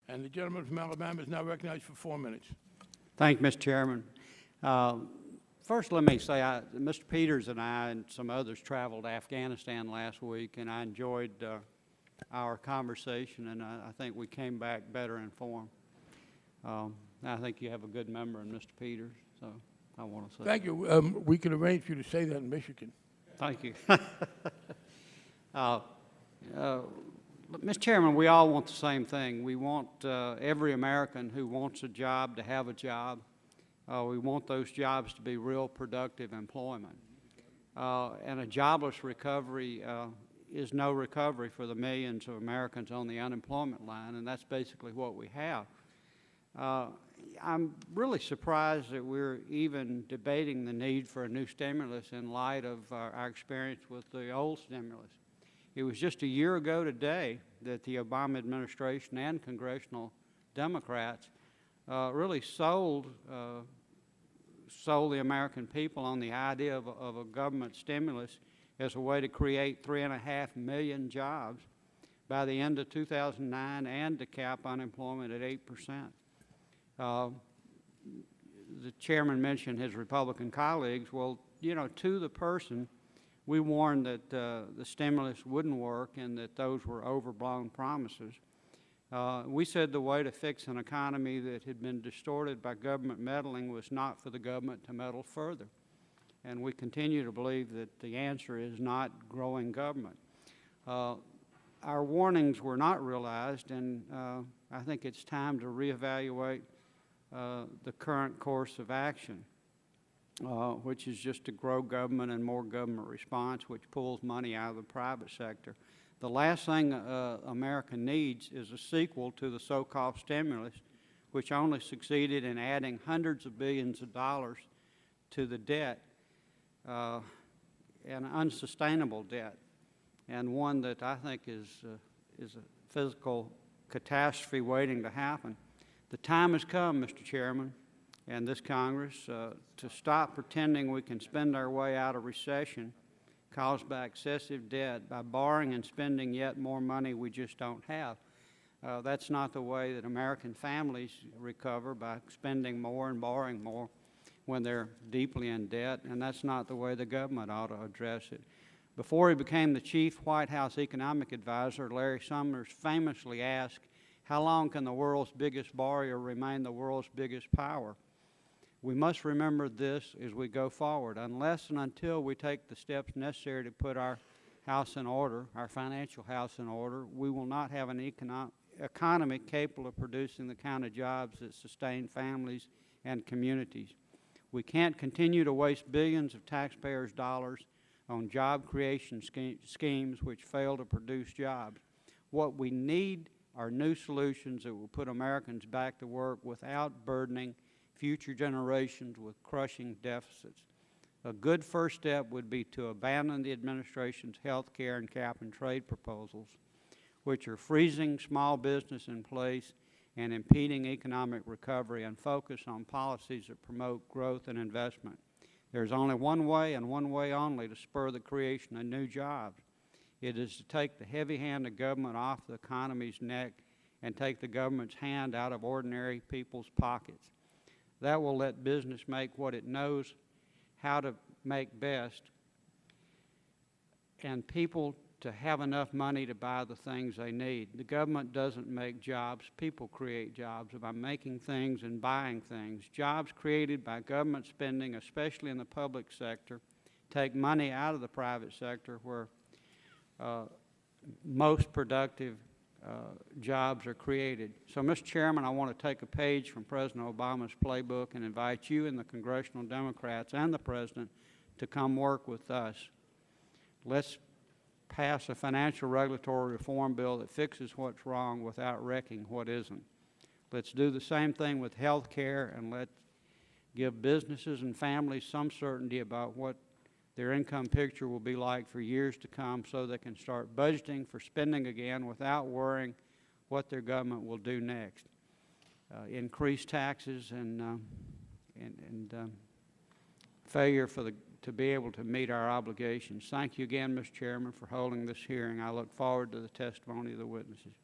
And the gentleman from Alabama is now recognized for 4 minutes. Thank you, Mr. Chairman. First, let me say, Mr. Peters and I and some others traveled to Afghanistan last week, and I enjoyed our conversation, and I think we came back better informed. I think you have a good member in Mr. Peters, so I want to say. Thank you. We can arrange for you to say that in Michigan. Thank you. Mr. Chairman, we all want the same thing. We want every American who wants a job to have a job. We want those jobs to be real productive employment. And a jobless recovery is no recovery for the millions of Americans on the unemployment line, and that's basically what we have. I'm really surprised that we're even debating the need for a new stimulus in light of our experience with the old stimulus. It was just a year ago today that the Obama administration and congressional Democrats really sold the American people on the idea of a government stimulus as a way to create 3.5 million jobs by the end of 2009 and to cap unemployment at 8%. The chairman mentioned his Republican colleagues. Well, you know, to the person, we warned that the stimulus wouldn't work and that those were overblown promises. We said the way to fix an economy that had been distorted by government meddling was not for the government to meddle further. And we continue to believe that the answer is not growing government. Our warnings were not realized, and I think it's time to reevaluate the current course of action, which is just to grow government and more government response, which pulls money out of the private sector. The last thing America needs is a sequel to the so-called stimulus, which only succeeded in adding hundreds of billions of dollars to the debt, an unsustainable debt, and one that I think is a physical catastrophe waiting to happen. The time has come, Mr. Chairman, and this Congress to stop pretending we can spend our way out of recession caused by excessive debt by borrowing and spending yet more money we just don't have. That's not the way that American families recover, by spending more and borrowing more when they're deeply in debt, and that's not the way the government ought to address it. Before he became the chief White House economic advisor, Larry Summers famously asked, "How long can the world's biggest borrower remain the world's biggest power?" We must remember this as we go forward. Unless and until we take the steps necessary to put our house in order, our financial house in order, we will not have an economy capable of producing the kind of jobs that sustain families and communities. We can't continue to waste billions of taxpayers' dollars on job creation schemes which fail to produce jobs. What we need are new solutions that will put Americans back to work without burdening future generations with crushing deficits. A good first step would be to abandon the administration's health care and cap-and-trade proposals, which are freezing small business in place and impeding economic recovery, and focus on policies that promote growth and investment. There's only one way and one way only to spur the creation of new jobs. It is to take the heavy hand of government off the economy's neck and take the government's hand out of ordinary people's pockets. That will let business make what it knows how to make best, and people to have enough money to buy the things they need. The government doesn't make jobs. People create jobs by making things and buying things. Jobs created by government spending, especially in the public sector, take money out of the private sector where most productive jobs are created. So, Mr. Chairman, I want to take a page from President Obama's playbook and invite you and the congressional Democrats and the President to come work with us. Let's pass a financial regulatory reform bill that fixes what's wrong without wrecking what isn't. Let's do the same thing with health care, and let's give businesses and families some certainty about what their income picture will be like for years to come, so they can start budgeting for spending again without worrying what their government will do next. Increased taxes and failure to be able to meet our obligations. Thank you again, Mr. Chairman, for holding this hearing. I look forward to the testimony of the witnesses.